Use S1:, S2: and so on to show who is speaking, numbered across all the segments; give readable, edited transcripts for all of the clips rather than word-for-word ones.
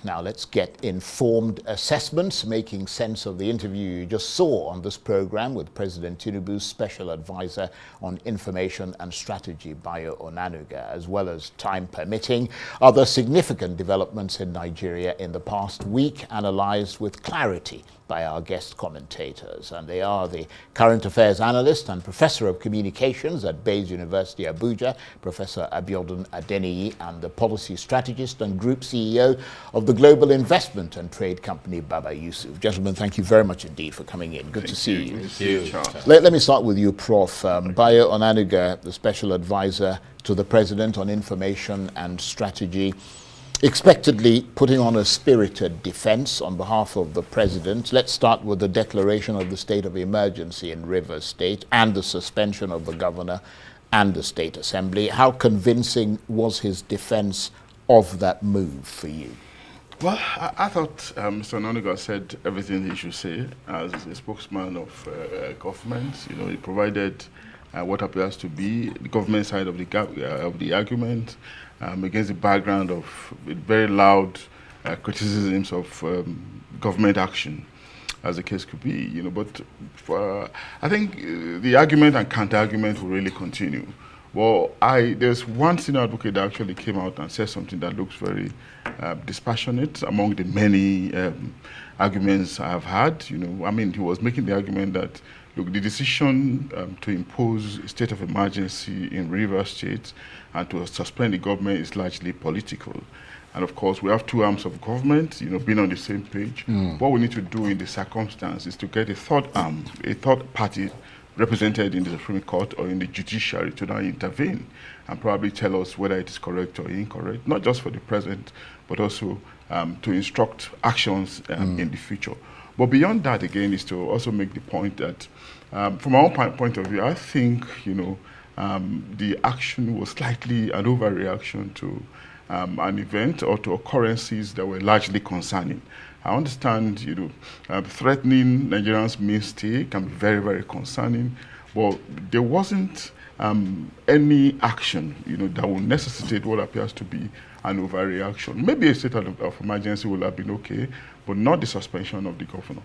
S1: Now let's get informed assessments, making sense of the interview you just saw on this program with President Tinubu's Special Advisor on Information and Strategy, Bayo Onanuga, as well as, time permitting, other significant developments in Nigeria in the past week, analyzed with clarity by our guest commentators. And they are the current affairs analyst and professor of communications at Bayes University, Abuja, Professor Abiodun Adeniyi, and the policy strategist and group CEO of the global investment and trade company Baba Yusuf. Gentlemen, thank you very much indeed for coming in. Good to see you.
S2: Thank you.
S1: Let me start with you, Prof. Bayo Onanuga, the special advisor to the President on Information and Strategy, expectedly putting on a spirited defense on behalf of the President. Let's start with the declaration of the state of emergency in Rivers State and the suspension of the governor and the State Assembly. How convincing was his defense of that move for you?
S2: Well, I thought Mr. Onanuga said everything he should say as a spokesman of government. You know, he provided what appears to be the government side of the argument against the background of very loud criticisms of government action, as the case could be. You know, but I think the argument and counter-argument will really continue. Well, there's one senior advocate that actually came out and said something that looks very dispassionate among the many arguments I have had. You know, I mean, he was making the argument that, look, the decision to impose a state of emergency in Rivers State and to suspend the government is largely political. And of course, we have two arms of government, you know, being on the same page. What we need to do in this circumstance is to get a third arm, a third party represented in the Supreme Court or in the judiciary to now intervene and probably tell us whether it is correct or incorrect, not just for the present, but also to instruct actions in the future. But beyond that, again, is to also make the point that from our own point of view, I think, you know, the action was slightly an overreaction to an event or to occurrences that were largely concerning. I understand, you know, threatening Nigerians' mainstay can be very, very concerning, but there wasn't any action, you know, that will necessitate what appears to be an overreaction. Maybe a state of emergency would have been okay, but not the suspension of the governor,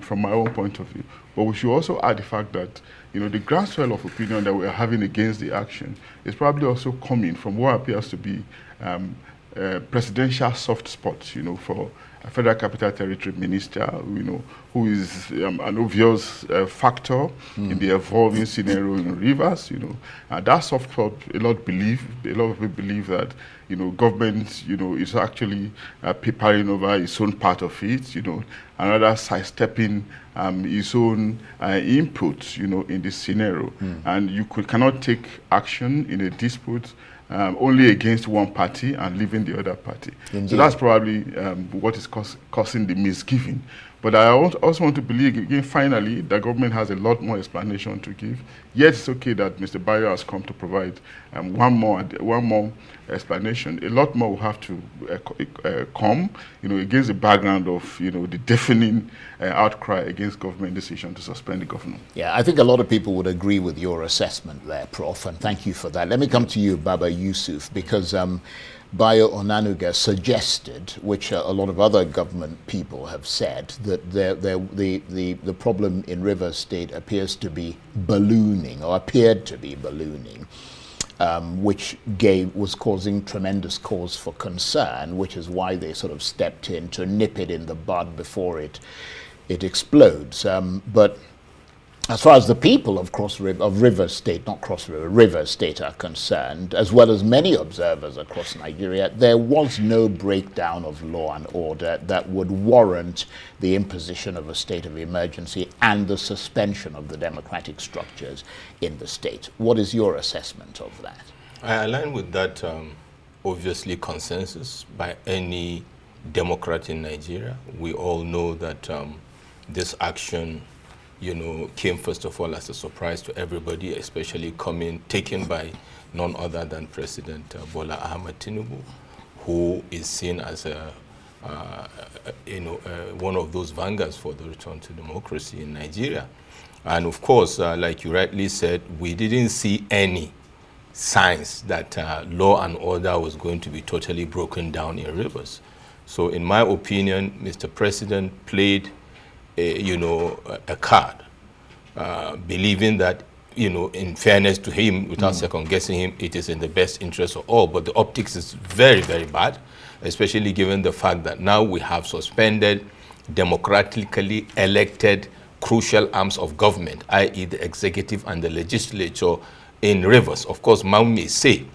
S2: from my own point of view. But we should also add the fact that, you know, the groundswell of opinion that we are having against the action is probably also coming from what appears to be presidential soft spot, you know, for a Federal Capital Territory minister, you know, who is an obvious factor in the evolving scenario in Rivers, you know. That soft spot, a lot of people believe that, you know, government, you know, is actually papering over its own part of it, you know, and rather sidestepping its own input, you know, in this scenario. And you cannot take action in a dispute only against one party and leaving the other party. Indeed. So that's probably what is causing the misgiving. But I also want to believe, again, finally, the government has a lot more explanation to give. Yet it's okay that Mr. Bayo has come to provide one more explanation. A lot more will have to come, you know, against the background of, you know, the deafening outcry against government decision to suspend the governor.
S1: Yeah, I think a lot of people would agree with your assessment there, Prof, and thank you for that. Let me come to you, Baba Yusuf, because Bayo Onanuga suggested, which a lot of other government people have said, that the problem in Rivers State appears to be ballooning, or appeared to be ballooning, which was causing tremendous cause for concern, which is why they sort of stepped in to nip it in the bud before it explodes. But as far as the people of Rivers State are concerned, as well as many observers across Nigeria, there was no breakdown of law and order that would warrant the imposition of a state of emergency and the suspension of the democratic structures in the state. What is your assessment of that?
S3: I align with that, obviously, consensus by any Democrat in Nigeria. We all know that this action, you know, came first of all as a surprise to everybody, especially taken by none other than President Bola Ahmed Tinubu, who is seen as one of those vanguards for the return to democracy in Nigeria. And of course, like you rightly said, we didn't see any signs that law and order was going to be totally broken down in Rivers. So in my opinion, Mr. President played a card, believing that, in fairness to him, without second guessing him, it is in the best interest of all. But the optics is very, very bad, especially given the fact that now we have suspended democratically elected crucial arms of government, i.e. the executive and the legislature in reverse. Of course, one may say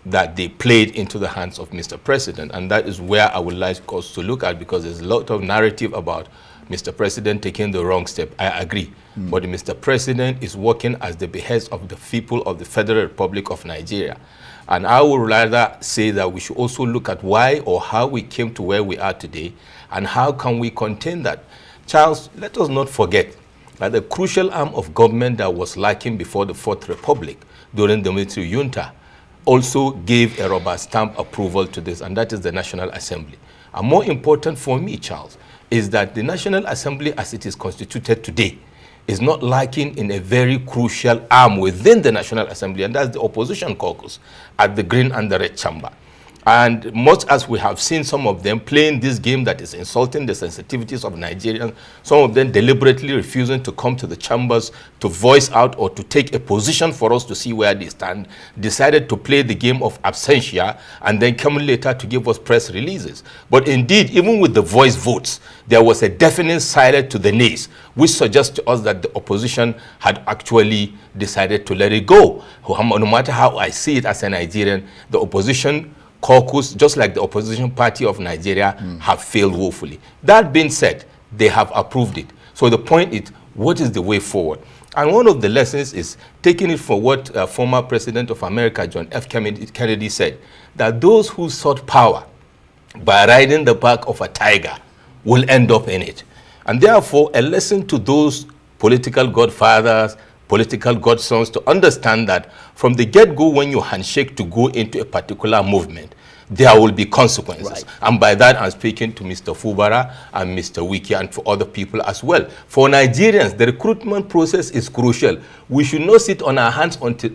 S3: that they played into the hands of Mr. President, and that is where I would like us to look at, because there's a lot of narrative about Mr. President taking the wrong step. I agree. But Mr. President is working as the behest of the people of the Federal Republic of Nigeria. And I would rather say that we should also look at why or how we came to where we are today, and how can we contain that. Charles, let us not forget that the crucial arm of government that was lacking before the Fourth Republic during the military junta also gave a rubber stamp approval to this, and that is the National Assembly. And more important for me, Charles, is that the National Assembly as it is constituted today is not lacking in a very crucial arm within the National Assembly, and that's the opposition caucus at the Green and the Red Chamber. And much as we have seen some of them playing this game that is insulting the sensitivities of Nigerians, some of them deliberately refusing to come to the chambers to voice out or to take a position for us to see where they stand, decided to play the game of absentia and then come later to give us press releases. But indeed, even with the voice votes, there was a deafening silence to the nays, which suggests to us that the opposition had actually decided to let it go. No matter how I see it as a Nigerian, the opposition caucus, just like the opposition party of Nigeria, have failed woefully. That being said, they have approved it. So the point is, what is the way forward? And one of the lessons is taking it for what former President of America, John F. Kennedy said, that those who sought power by riding the back of a tiger will end up in it. And therefore, a lesson to those political godfathers, political godsons, to understand that from the get-go, when you handshake to go into a particular movement, there will be consequences. Right. And by that, I'm speaking to Mr. Fubara and Mr. Wiki and for other people as well. For Nigerians, the recruitment process is crucial. We should not sit on our hands until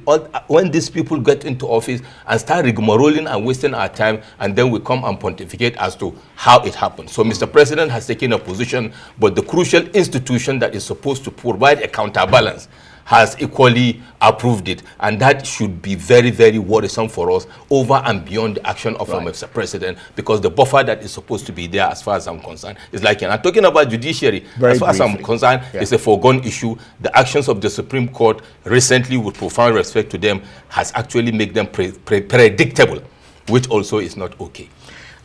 S3: when these people get into office and start rigmaroling and wasting our time, and then we come and pontificate as to how it happened. So Mr. President has taken a position, but the crucial institution that is supposed to provide a counterbalance has equally approved it, and that should be very, very worrisome for us over and beyond the action of Mr. President, because the buffer that is supposed to be there, as far as I'm concerned, is like, and I'm talking about judiciary, as far as I'm concerned, it's a foregone issue. The actions of the Supreme Court recently, with profound respect to them, has actually made them predictable, which also is not okay.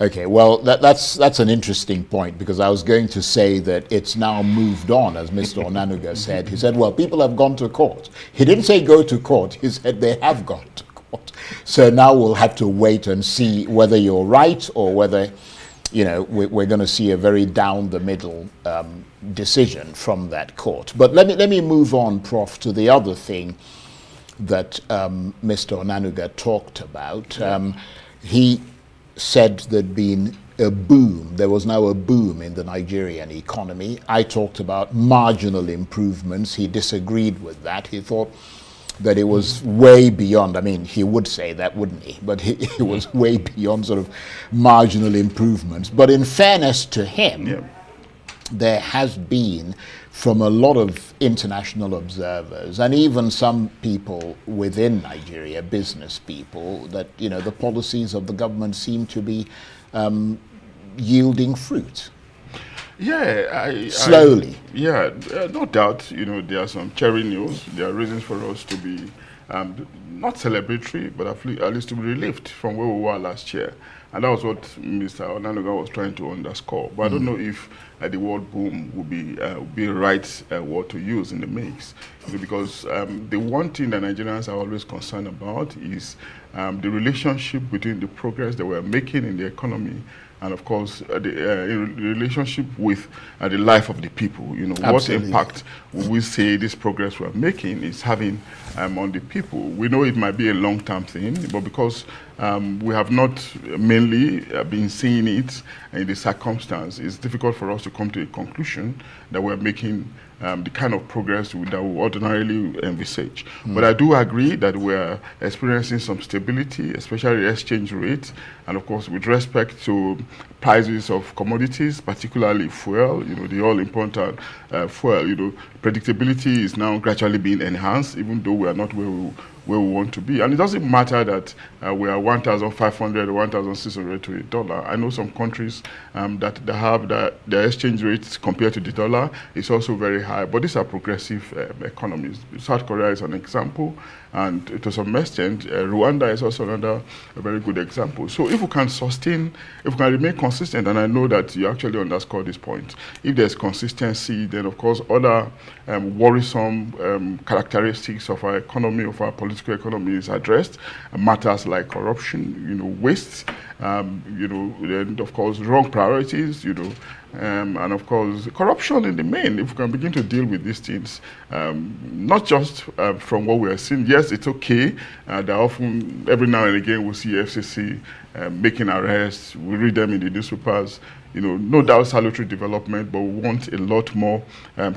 S1: Okay, well, that's an interesting point, because I was going to say that it's now moved on, as Mr. Onanuga said. He said, well, people have gone to court. He didn't say go to court. He said they have gone to court. So now we'll have to wait and see whether you're right, or whether, we're going to see a very down-the-middle decision from that court. But let me move on, Prof, to the other thing that Mr. Onanuga talked about. He said there'd been a boom. There was now a boom in the Nigerian economy. I talked about marginal improvements. He disagreed with that. He thought that it was way beyond, I mean, he would say that, wouldn't he? But it was way beyond sort of marginal improvements. But in fairness to him, there has been, from a lot of international observers and even some people within Nigeria, business people, that the policies of the government seem to be yielding fruit.
S2: Yeah,
S1: slowly.
S2: No doubt. There are some cherry news. There are reasons for us to be not celebratory, but at least to be relieved from where we were last year. And that was what Mr. Onanuga was trying to underscore. But I don't know if the word boom would be a right word to use in the mix. Because the one thing that Nigerians are always concerned about is the relationship between the progress that we're making in the economy and, of course, the relationship with the life of the people. What impact will we say this progress we're making is having on the people? We know it might be a long-term thing, but because we have not mainly plainly been seeing it in the circumstance, it's difficult for us to come to a conclusion that we're making the kind of progress that we ordinarily envisage. But I do agree that we're experiencing some stability, especially the exchange rate, and of course with respect to prices of commodities, particularly fuel, the all-important fuel, predictability is now gradually being enhanced, even though we are not where we want to be. And it doesn't matter that we are 1,500 or 1,600 to a dollar. I know some countries that they have their exchange rates compared to the dollar is also very high, but these are progressive economies. South Korea is an example, and to some extent, Rwanda is also another very good example. So if we can sustain, if we can remain consistent, and I know that you actually underscored this point, if there's consistency, then of course other worrisome characteristics of our economy, of our political economy is addressed. Matters like corruption, waste, and of course wrong priorities, and of course corruption in the main. If we can begin to deal with these things, not just from what we are seeing. Yes, it's okay. That often, every now and again, we see FCC making arrests. We read them in the newspapers. No doubt salutary development, but we want a lot more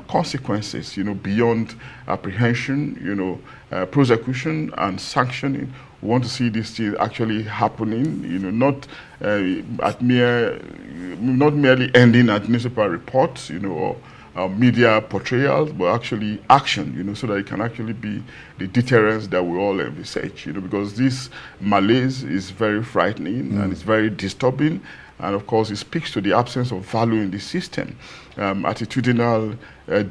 S2: consequences, beyond apprehension, prosecution and sanctioning. We want to see these things actually happening, not merely ending at newspaper reports, or media portrayals, but actually action, so that it can actually be the deterrence that we all envisage, because this malaise is very frightening and it's very disturbing. And of course, it speaks to the absence of value in the system, attitudinal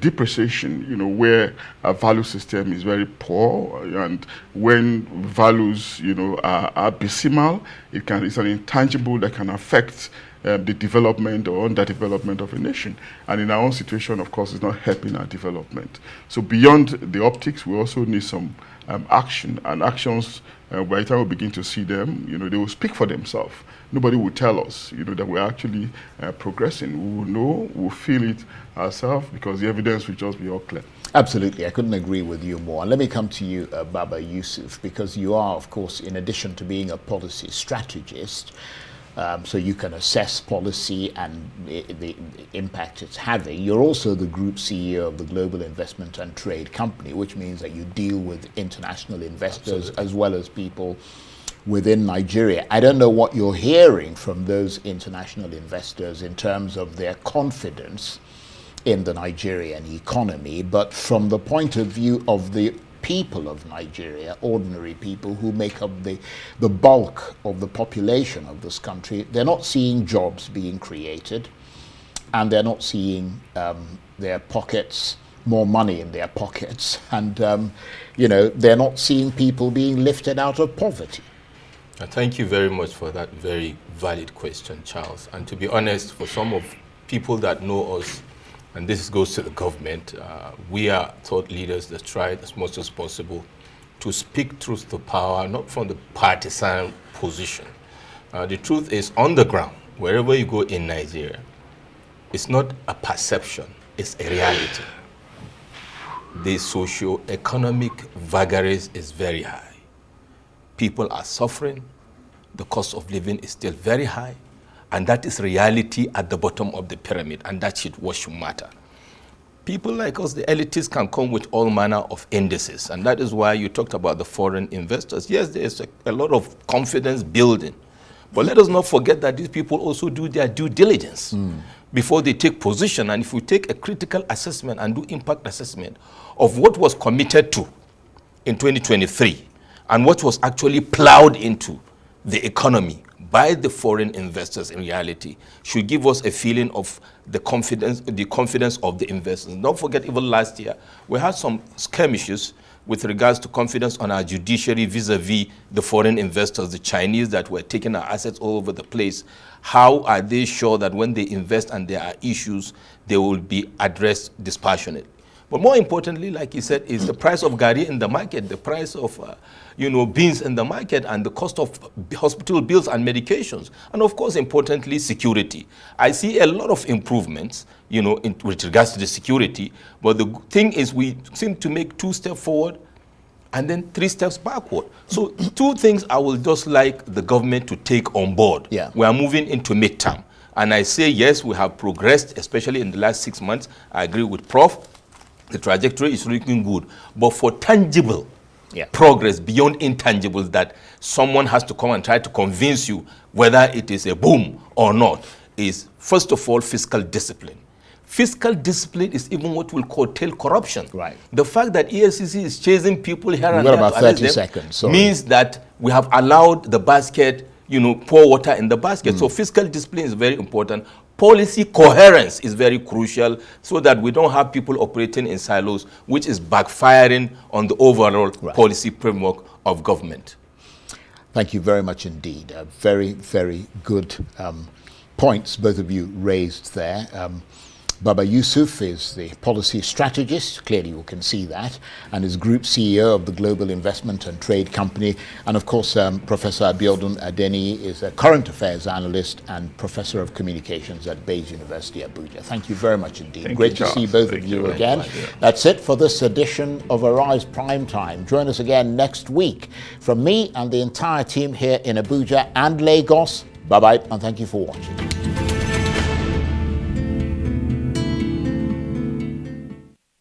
S2: depreciation, where a value system is very poor, and when values, are abysmal, it's an intangible that can affect the development or underdevelopment of a nation. And in our own situation, of course, it's not helping our development. So beyond the optics, we also need some action, and actions, by the time we begin to see them, they will speak for themselves. Nobody will tell us, that we're actually progressing. We will know, we'll feel it ourselves, because the evidence will just be all clear.
S1: Absolutely, I couldn't agree with you more. And let me come to you, Baba Yusuf, because you are, of course, in addition to being a policy strategist, so you can assess policy and the impact it's having. You're also the group CEO of the Global Investment and Trade Company, which means that you deal with international investors as well as people within Nigeria. I don't know what you're hearing from those international investors in terms of their confidence in the Nigerian economy, but from the point of view of the people of Nigeria, ordinary people who make up the bulk of the population of this country, they're not seeing jobs being created, and they're not seeing their pockets, more money in their pockets, and they're not seeing people being lifted out of poverty.
S3: Thank you very much for that very valid question, Charles. And to be honest, for some of people that know us, and this goes to the government, we are thought leaders that try as much as possible to speak truth to power, not from the partisan position. The truth is, on the ground, wherever you go in Nigeria, it's not a perception, it's a reality. The socio-economic vagaries is very high. People are suffering, the cost of living is still very high, and that is reality at the bottom of the pyramid, and that should what should matter. People like us, the elitists, can come with all manner of indices, and that is why you talked about the foreign investors. Yes, there is a lot of confidence building, but let us not forget that these people also do their due diligence before they take position. And if we take a critical assessment and do impact assessment of what was committed to in 2023, and what was actually plowed into the economy by the foreign investors in reality, should give us a feeling of the confidence of the investors. Don't forget, even last year, we had some skirmishes with regards to confidence on our judiciary vis-a-vis the foreign investors, the Chinese that were taking our assets all over the place. How are they sure that when they invest and there are issues, they will be addressed dispassionately? But more importantly, like you said, is the price of gari in the market, the price of beans in the market, and the cost of hospital bills and medications. And of course, importantly, security. I see a lot of improvements, with regards to the security. But the thing is, we seem to make 2 steps forward and then 3 steps backward. So 2 things I will just like the government to take on board.
S1: Yeah.
S3: We are moving into midterm. And I say, yes, we have progressed, especially in the last 6 months. I agree with Prof. The trajectory is looking good. But for tangible progress beyond intangibles that someone has to come and try to convince you whether it is a boom or not, is first of all fiscal discipline. Fiscal discipline is even what we'll curtail corruption.
S1: Right.
S3: The fact that EFCC is chasing people here and
S1: got
S3: there
S1: about
S3: to arrest
S1: 30
S3: them
S1: seconds, sorry.
S3: means that we have allowed the basket, pour water in the basket. So fiscal discipline is very important. Policy coherence is very crucial so that we don't have people operating in silos, which is backfiring on the overall policy framework of government.
S1: Thank you very much indeed. Very, very good points both of you raised there. Baba Yusuf is the policy strategist, clearly you can see that, and is Group CEO of the Global Investment and Trade Company. And of course, Professor Abiodun Adeniyi is a current affairs analyst and Professor of Communications at Bayes University, Abuja. Thank you very much indeed. Great to see both of you again. That's it for this edition of Arise Prime Time. Join us again next week. From me and the entire team here in Abuja and Lagos, bye-bye, and thank you for watching.